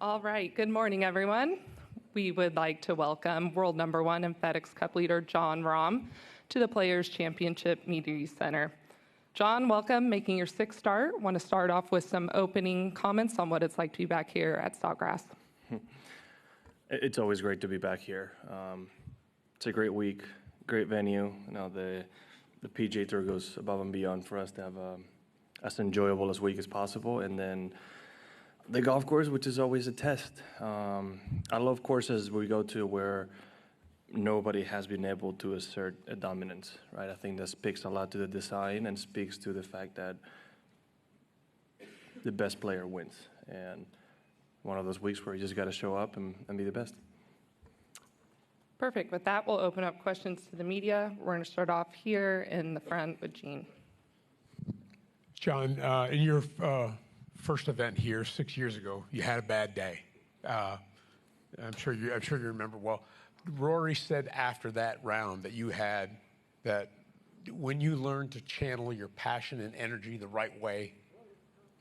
All right, good morning, everyone. We would like to welcome world number one and FedEx Cup leader Jon Rahm to the Players Championship Media Center. Jon, welcome, making your sixth start. Want to start off with some opening comments on what it's like to be back here at Sawgrass. It's always great to be back here. It's a great week, great venue. You know, the PGA Tour goes above and beyond for us to have as enjoyable a week as possible, and then the golf course, which is always a test. I love courses we go to where nobody has been able to assert a dominance, right? I think that speaks a lot to the design and speaks to the fact that the best player wins. And one of those weeks where you just got to show up and be the best. Perfect. With that, we'll open up questions to the media. We're going to start off here in the front with Gene. Jon, in your first event here 6 years ago, you had a bad day. I'm sure you remember well. Rory said after that round that when you learn to channel your passion and energy the right way,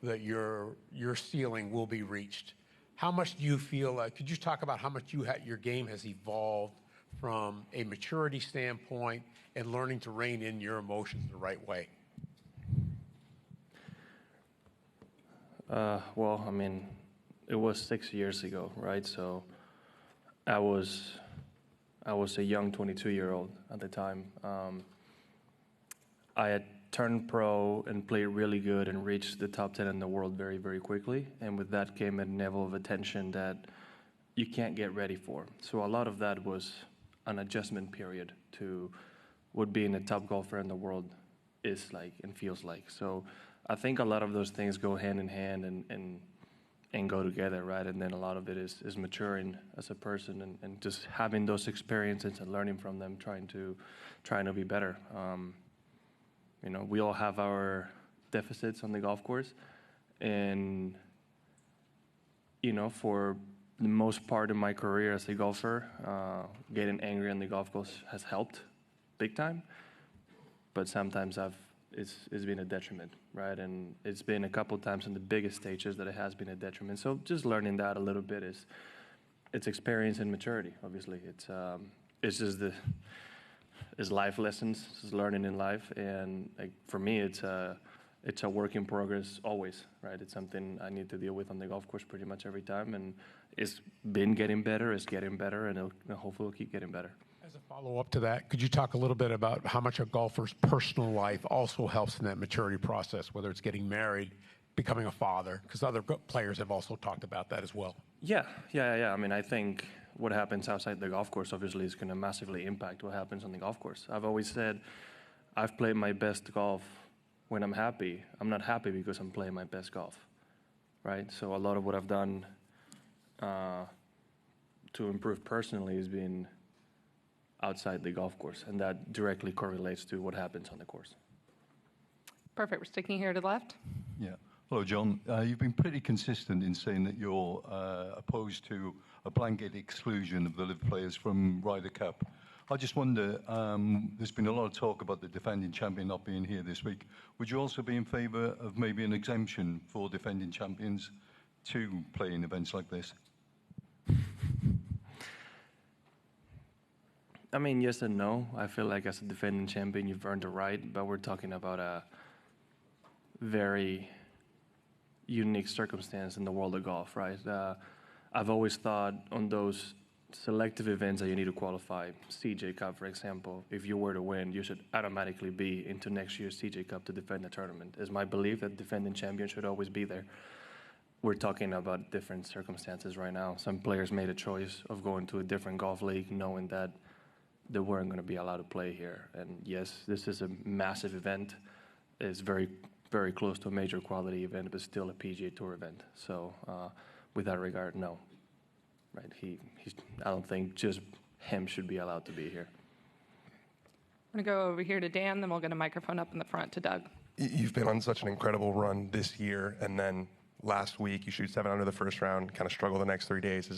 that your ceiling will be reached. How much do you feel like? Could you talk about how much your game has evolved from a maturity standpoint and learning to rein in your emotions the right way? Well, I mean, it was 6 years ago, right? So I was a young 22-year-old at the time. I had turned pro and played really good and reached the top 10 in the world very, very quickly. And with that came a level of attention that you can't get ready for. So a lot of that was an adjustment period to what being a top golfer in the world is like and feels like. So I think a lot of those things go hand in hand and go together, right? And then a lot of it is maturing as a person and just having those experiences and learning from them, trying to be better. You know, we all have our deficits on the golf course, and you know, for the most part of my career as a golfer, getting angry on the golf course has helped big time. But sometimes it's been a detriment, right? And it's been a couple times in the biggest stages that it has been a detriment. So just learning that a little bit it's experience and maturity. Obviously, it's just it's life lessons, it's learning in life, and like for me, it's a work in progress always, right? It's something I need to deal with on the golf course pretty much every time, and it's been getting better, it's getting better, and hopefully it'll keep getting better. As a follow-up to that, could you talk a little bit about how much a golfer's personal life also helps in that maturity process, whether it's getting married, becoming a father, because other players have also talked about that as well? Yeah. I mean, I think what happens outside the golf course obviously is going to massively impact what happens on the golf course. I've always said I've played my best golf when I'm happy. I'm not happy because I'm playing my best golf, right? So a lot of what I've done to improve personally has been outside the golf course, and that directly correlates to what happens on the course. Perfect. We're sticking here to the left. Yeah. Hello, Jon. You've been pretty consistent in saying that you're opposed to a blanket exclusion of the LIV players from Ryder Cup. I just wonder, there's been a lot of talk about the defending champion not being here this week. Would you also be in favour of maybe an exemption for defending champions to play in events like this? I mean, yes and no. I feel like as a defending champion, you've earned the right, but we're talking about a very unique circumstance in the world of golf, right? I've always thought on those selective events that you need to qualify, CJ Cup, for example, if you were to win, you should automatically be into next year's CJ Cup to defend the tournament. It's my belief that defending champion should always be there. We're talking about different circumstances right now. Some players made a choice of going to a different golf league knowing that they weren't going to be allowed to play here. And yes, this is a massive event. It's very, very close to a major quality event, but still a PGA Tour event. So with that regard, no. Right? I don't think just him should be allowed to be here. I'm going to go over here to Dan, then we'll get a microphone up in the front to Doug. You've been on such an incredible run this year, and then last week you shoot 7 under the first round, kind of struggle the next 3 days.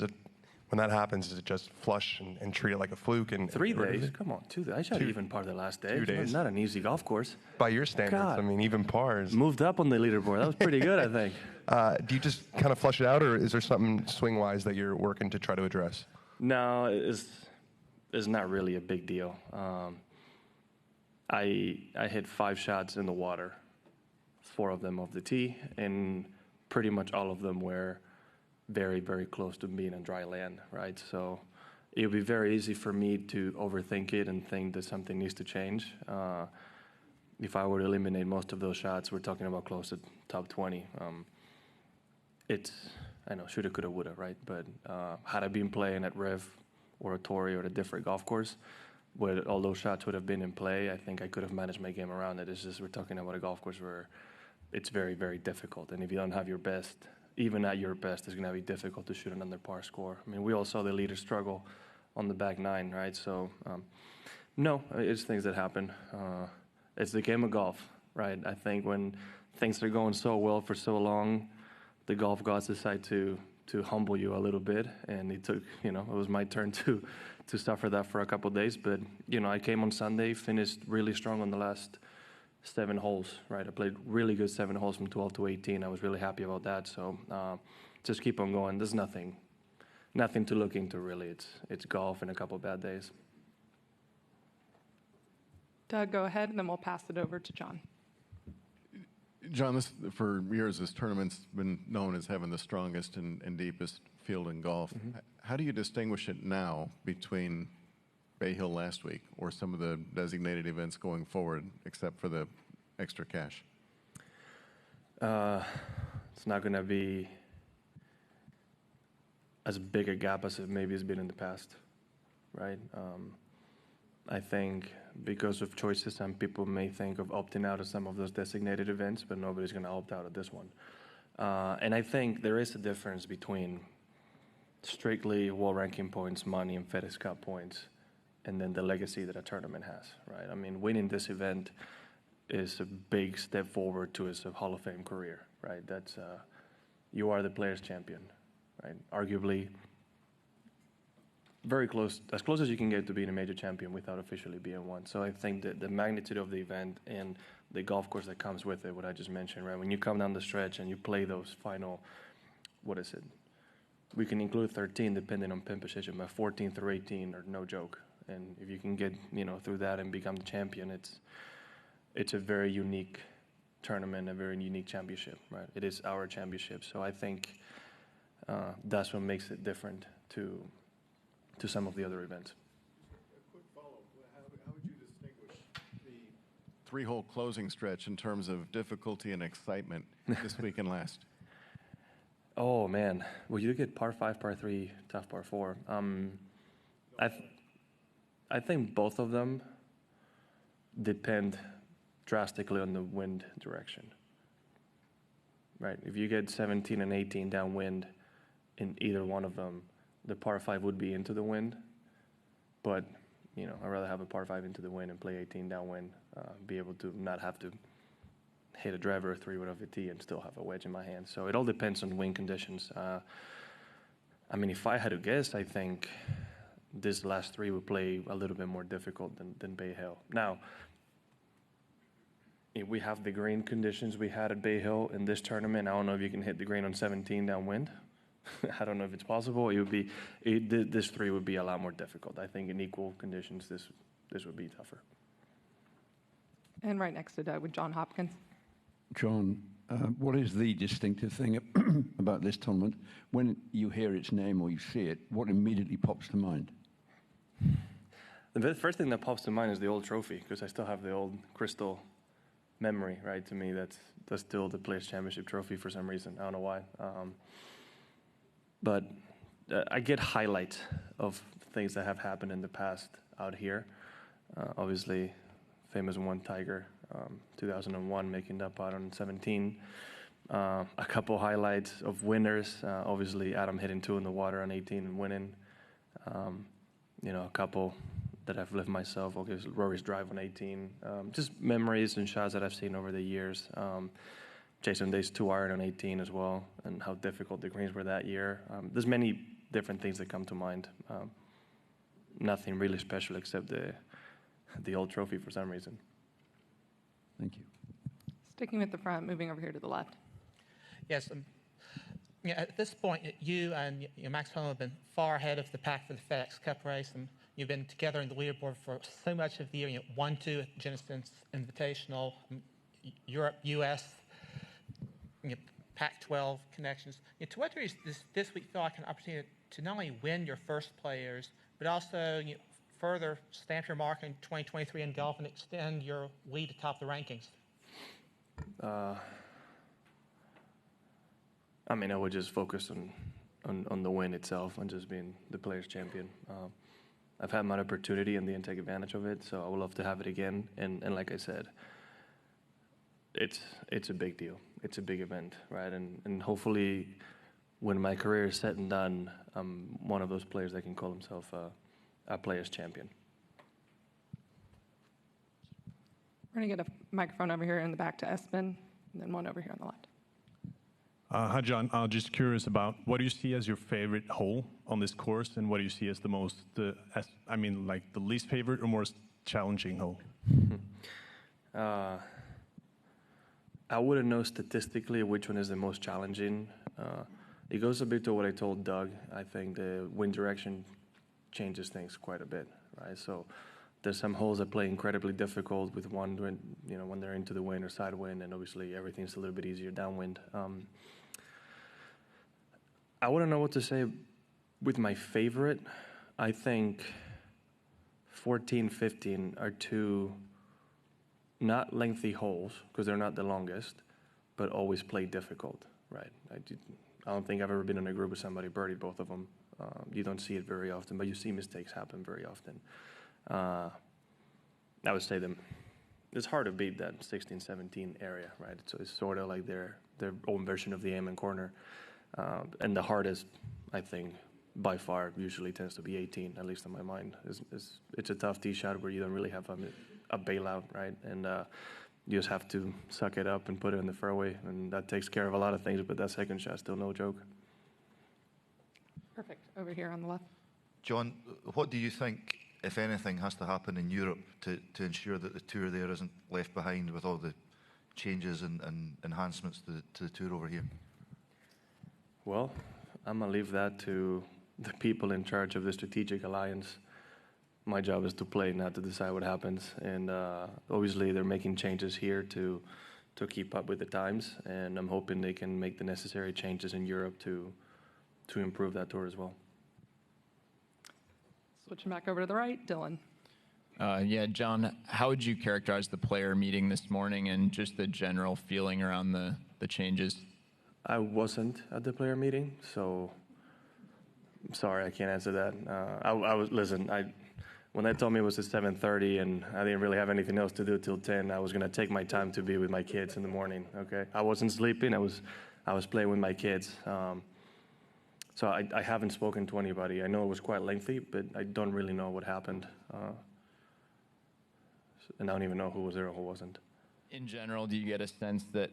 When that happens, is it just flush and treat it like a fluke? And 3 days? Come on, 2 days. I shot even par the last day. 2 days. It's not an easy golf course. By your standards, God. I mean, even pars. Moved up on the leaderboard. That was pretty good, I think. Do you just kind of flush it out, or is there something swing-wise that you're working to try to address? No, it's not really a big deal. I hit 5 shots in the water, 4 of them off the tee, and pretty much all of them were very, very close to being on dry land, right? So it would be very easy for me to overthink it and think that something needs to change. If I were to eliminate most of those shots, we're talking about close to top 20. I know, shoulda, coulda, woulda, right? But had I been playing at Rev or a Torrey or a different golf course, where all those shots would have been in play, I think I could have managed my game around it. It's just we're talking about a golf course where it's very, very difficult. And if you don't have your best, even at your best, it's going to be difficult to shoot an under par score. I mean, we all saw the leaders struggle on the back 9, right? So, no, it's things that happen. It's the game of golf, right? I think when things are going so well for so long, the golf gods decide to humble you a little bit, and it took, it was my turn to suffer that for a couple of days. But, I came on Sunday, finished really strong on the last 7 holes, right? I played really good 7 holes from 12 to 18. I was really happy about that. So just keep on going. There's nothing to look into, really. It's golf and a couple of bad days. Doug, go ahead, and then we'll pass it over to John. John, for years, this tournament's been known as having the strongest and deepest field in golf. Mm-hmm. How do you distinguish it now between Bay Hill last week or some of the designated events going forward, except for the extra cash? It's not going to be as big a gap as it maybe has been in the past, right? I think because of choices, some people may think of opting out of some of those designated events, but nobody's going to opt out of this one. And I think there is a difference between strictly world ranking points, money, and FedEx Cup points, and then the legacy that a tournament has, right? I mean, winning this event is a big step forward to a Hall of Fame career, right? That's you are the Players' Champion, right? Arguably, very close, as close as you can get to being a major champion without officially being one. So I think that the magnitude of the event and the golf course that comes with it, what I just mentioned, right? When you come down the stretch and you play those final, what is it? We can include 13 depending on pin position, but 14 through 18 are no joke. And if you can get, through that and become the champion, it's a very unique tournament, a very unique championship, right? It is our championship. So I think that's what makes it different to some of the other events. A quick follow-up. How would you distinguish the 3-hole closing stretch in terms of difficulty and excitement this week and last? Oh, man. Well, you get par 5, par 3, tough par 4. I think both of them depend drastically on the wind direction, right? If you get 17 and 18 downwind in either one of them, the par 5 would be into the wind, but, I'd rather have a par 5 into the wind and play 18 downwind, be able to not have to hit a driver or 3-wood off the tee and still have a wedge in my hand. So it all depends on wind conditions. If I had to guess, I think this last 3 would play a little bit more difficult than Bay Hill. Now, if we have the green conditions we had at Bay Hill in this tournament, I don't know if you can hit the green on 17 downwind. I don't know if it's possible. This 3 would be a lot more difficult. I think in equal conditions, this would be tougher. And right next to Doug with John Hopkins. John, what is the distinctive thing about this tournament? When you hear its name or you see it, what immediately pops to mind? The first thing that pops to mind is the old trophy, because I still have the old crystal memory, right? To me, that's still the Players' Championship trophy for some reason. I don't know why. But I get highlights of things that have happened in the past out here. Obviously, famous one, Tiger, 2001, making that putt on 17. A couple highlights of winners. Obviously, Adam hitting 2 in the water on 18 and winning. A couple that I've lived myself. Okay, Rory's drive on 18. Just memories and shots that I've seen over the years. Jason Day's 2-iron on 18 as well, and how difficult the greens were that year. There's many different things that come to mind. Nothing really special except the old trophy for some reason. Thank you. Sticking with the front, moving over here to the left. Yes, Yeah, at this point, you and Max Homa have been far ahead of the pack for the FedEx Cup race, and you've been together in the leaderboard for so much of the year. 1-2 at Genesis Invitational, Europe, U.S., Pac-12 connections. To what degree does this week feel like an opportunity to not only win your first players, but also further stamp your mark in 2023 in golf and extend your lead atop the rankings? I mean, I would just focus on the win itself, on just being the Players Champion. I've had my opportunity and didn't take advantage of it, so I would love to have it again. And like I said, it's a big deal. It's a big event, right? And hopefully, when my career is said and done, I'm one of those players that can call himself a Players Champion. We're going to get a microphone over here in the back to Espen, and then one over here on the left. Hi, John. Just curious about what do you see as your favorite hole on this course, and what do you see as the least favorite or most challenging hole? I wouldn't know statistically which one is the most challenging. It goes a bit to what I told Doug. I think the wind direction changes things quite a bit, right? So there's some holes that play incredibly difficult with one, when they're into the wind or side wind, and obviously everything's a little bit easier downwind. I wouldn't know what to say with my favorite. I think 14, 15 are two not lengthy holes, because they're not the longest, but always play difficult, right? I don't think I've ever been in a group with somebody birdied both of them. You don't see it very often, but you see mistakes happen very often. I would say it's hard to beat that 16, 17 area, right? So it's sort of like their own version of the aim and corner. And the hardest, I think, by far, usually tends to be 18, at least in my mind. It's a tough tee shot where you don't really have a bailout, right? And you just have to suck it up and put it in the fairway, and that takes care of a lot of things, but that second shot's still no joke. Perfect. Over here on the left. John, what do you think, if anything, has to happen in Europe to ensure that the tour there isn't left behind with all the changes and enhancements to the tour over here? Well, I'm going to leave that to the people in charge of the strategic alliance. My job is to play, not to decide what happens. And obviously, they're making changes here to keep up with the times, and I'm hoping they can make the necessary changes in Europe to improve that tour as well. Switching back over to the right, Dylan. Yeah, John, how would you characterize the player meeting this morning and just the general feeling around the changes? I wasn't at the player meeting, so I'm sorry, I can't answer that. When they told me it was at 7:30 and I didn't really have anything else to do till 10, I was going to take my time to be with my kids in the morning, okay? I wasn't sleeping, I was playing with my kids. So I haven't spoken to anybody. I know it was quite lengthy, but I don't really know what happened. And I don't even know who was there or who wasn't. In general, do you get a sense that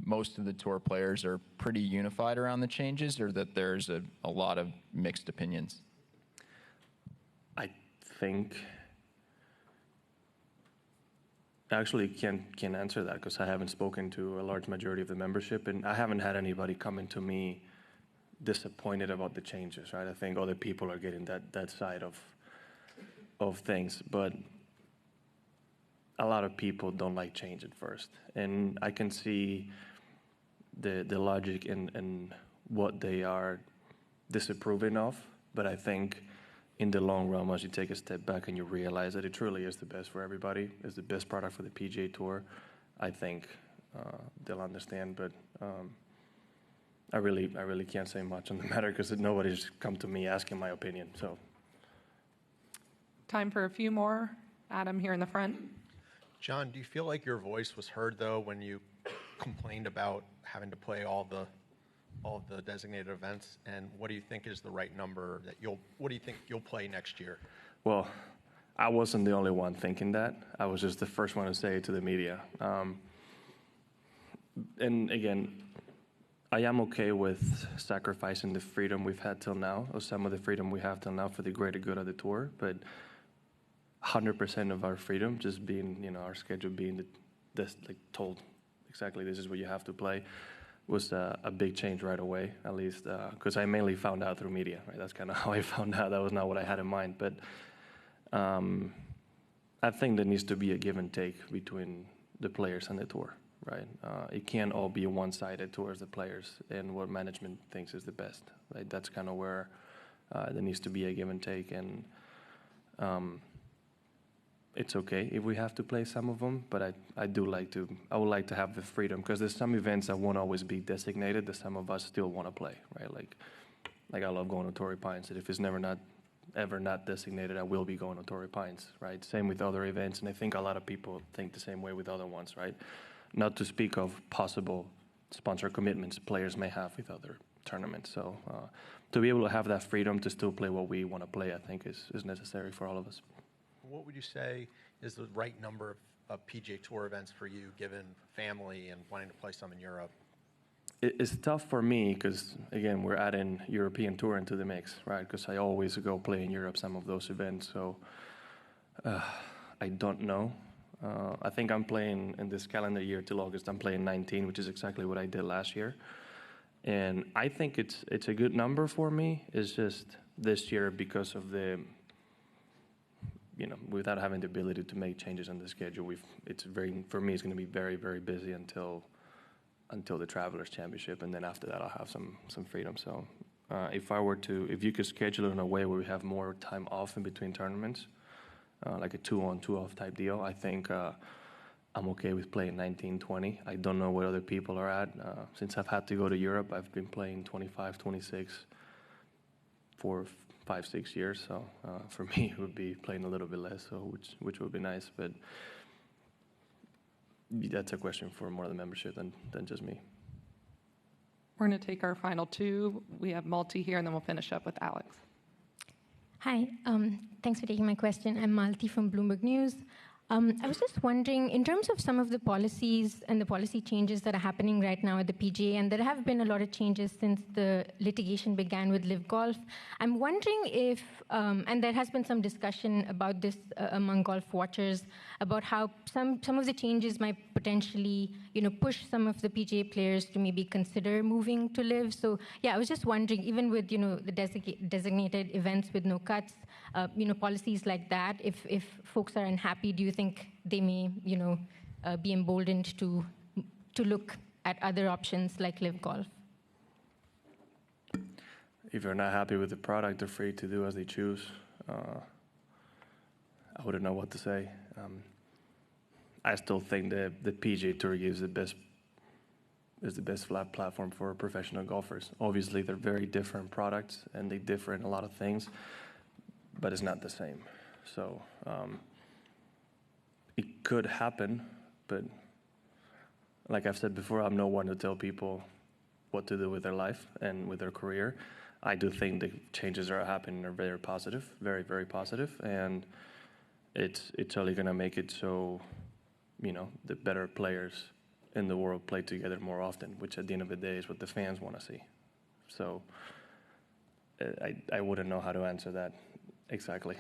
most of the tour players are pretty unified around the changes, or that there's a lot of mixed opinions? I think I actually can't answer that because I haven't spoken to a large majority of the membership, and I haven't had anybody coming to me disappointed about the changes, right? I think other people are getting that side of things, but a lot of people don't like change at first, and I can see the logic in what they are disapproving of, but I think in the long run, once you take a step back and you realize that it truly is the best for everybody, it's the best product for the PGA Tour, I think they'll understand, but I really can't say much on the matter because nobody's come to me asking my opinion, so. Time for a few more. Adam here in the front. John, do you feel like your voice was heard, though, when you complained about having to play all the designated events? And what do you think is the right number what do you think you'll play next year? Well, I wasn't the only one thinking that. I was just the first one to say it to the media. And again, I am okay with sacrificing the freedom we've had till now, or some of the freedom we have till now for the greater good of the tour, but 100% of our freedom just being, our schedule being told exactly this is what you have to play. was a big change right away, at least, because I mainly found out through media, right? That's kind of how I found out. That was not what I had in mind. But I think there needs to be a give and take between the players and the tour, right? It can't all be one-sided towards the players and what management thinks is the best, right? That's kind of where there needs to be a give and take. And it's okay if we have to play some of them, but I would like to have the freedom, because there's some events that won't always be designated that some of us still want to play, right? Like I love going to Torrey Pines, and if it's ever not designated, I will be going to Torrey Pines, right? Same with other events, and I think a lot of people think the same way with other ones, right? Not to speak of possible sponsor commitments players may have with other tournaments. So to be able to have that freedom to still play what we want to play, I think is necessary for all of us. What would you say is the right number of PGA Tour events for you, given family and wanting to play some in Europe? It's tough for me because, again, we're adding European Tour into the mix, right? Because I always go play in Europe some of those events. So I don't know. I think I'm playing in this calendar year till August. I'm playing 19, which is exactly what I did last year. And I think it's a good number for me. It's just this year, because of the, without having the ability to make changes on the schedule, for me, it's going to be very, very busy until the Travelers Championship, and then after that, I'll have some freedom. So, if you could schedule it in a way where we have more time off in between tournaments, like a 2-on, 2-off type deal, I think I'm okay with playing 19, 20. I don't know where other people are at. Since I've had to go to Europe, I've been playing 25, 26 for 5, 6 years. So for me, it would be playing a little bit less, so which would be nice. But that's a question for more of the membership than just me. We're going to take our final two. We have Malti here, and then we'll finish up with Alex. Hi, thanks for taking my question. I'm Malti from Bloomberg News. I was just wondering, in terms of some of the policies and the policy changes that are happening right now at the PGA, and there have been a lot of changes since the litigation began with Live Golf, I'm wondering if, and there has been some discussion about this among golf watchers, about how some of the changes might potentially, push some of the PGA players to maybe consider moving to Live. So yeah, I was just wondering, even with, the designated events with no cuts, policies like that, if folks are unhappy, do you think they may, be emboldened to look at other options like Live Golf? If you're not happy with the product, they're free to do as they choose. I wouldn't know what to say. I still think that the PGA Tour gives the best flat platform for professional golfers. Obviously, they're very different products, and they differ in a lot of things, but it's not the same. So it could happen, but like I've said before, I'm no one to tell people what to do with their life and with their career. I do think the changes that are happening are very positive, very, very positive, and it's only going to make it so, the better players in the world play together more often, which at the end of the day is what the fans want to see. So I wouldn't know how to answer that exactly.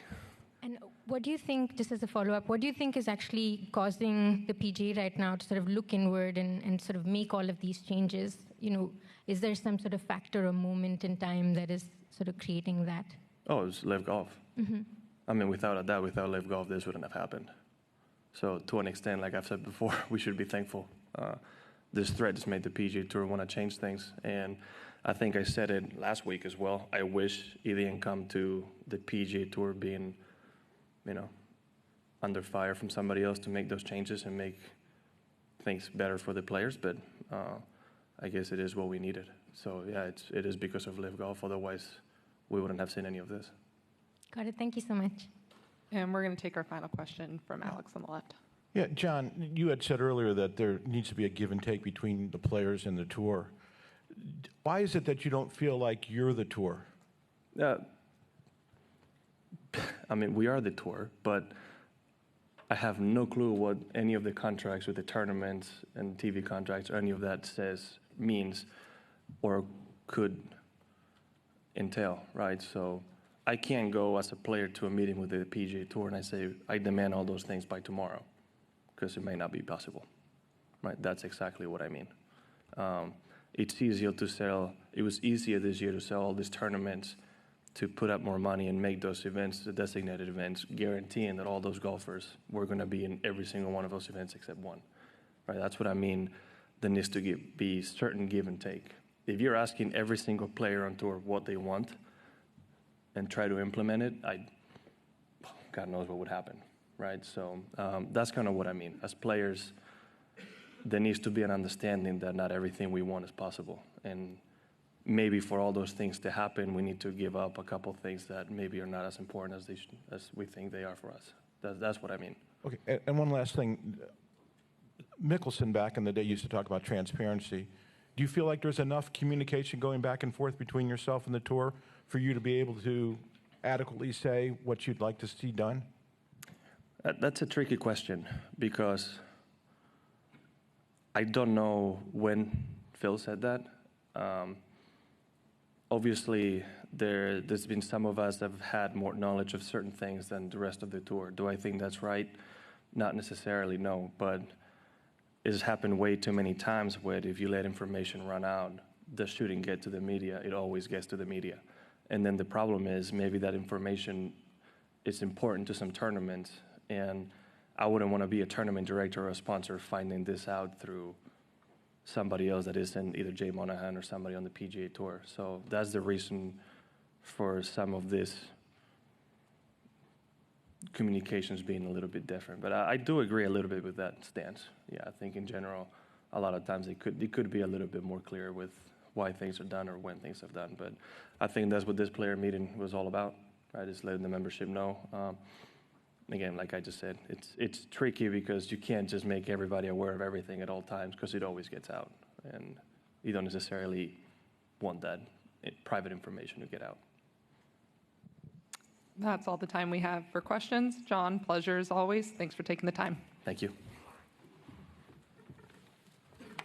And what do you think, just as a follow-up, what do you think is actually causing the PGA right now to sort of look inward and sort of make all of these changes? Is there some sort of factor or moment in time that is sort of creating that? Oh, it's Live Golf. Mm-hmm. I mean, without a doubt, without Live Golf, this wouldn't have happened. So to an extent, like I've said before, we should be thankful. This threat has made the PGA Tour want to change things. And I think I said it last week as well. I wish it didn't come to the PGA Tour being, under fire from somebody else to make those changes and make things better for the players. But I guess it is what we needed. So yeah, it is because of Live Golf. Otherwise, we wouldn't have seen any of this. Got it. Thank you so much. And we're going to take our final question from Alex on the left. Yeah, John, you had said earlier that there needs to be a give and take between the players and the tour. Why is it that you don't feel like you're the tour? I mean, we are the tour, but I have no clue what any of the contracts with the tournaments and TV contracts or any of that means or could entail, right? So I can't go as a player to a meeting with the PGA Tour and I say, I demand all those things by tomorrow, because it may not be possible, right? That's exactly what I mean. it's easier to sell. It was easier this year to sell all these tournaments, to put up more money and make those events the designated events, guaranteeing that all those golfers were going to be in every single one of those events except one. Right? That's what I mean. There needs to be certain give and take. If you're asking every single player on tour what they want and try to implement it, God knows what would happen, right? So that's kind of what I mean. As players, there needs to be an understanding that not everything we want is possible. And maybe for all those things to happen, we need to give up a couple things that maybe are not as important as we think they are for us. That's what I mean. Okay, and one last thing. Mickelson back in the day used to talk about transparency. Do you feel like there's enough communication going back and forth between yourself and the tour for you to be able to adequately say what you'd like to see done? That's a tricky question because I don't know when Phil said that. Obviously, there's been some of us that have had more knowledge of certain things than the rest of the tour. Do I think that's right? Not necessarily, no. But it's happened way too many times where if you let information run out, that shouldn't get to the media. It always gets to the media. And then the problem is maybe that information is important to some tournaments, and I wouldn't want to be a tournament director or a sponsor finding this out through somebody else that isn't either Jay Monahan or somebody on the PGA Tour. So that's the reason for some of this communications being a little bit different. But I do agree a little bit with that stance. Yeah, I think in general, a lot of times it could be a little bit more clear with why things are done or when things are done. But I think that's what this player meeting was all about, right? Just letting the membership know. Again, like I just said, it's tricky because you can't just make everybody aware of everything at all times because it always gets out. And you don't necessarily want that private information to get out. That's all the time we have for questions. John, pleasure as always. Thanks for taking the time. Thank you.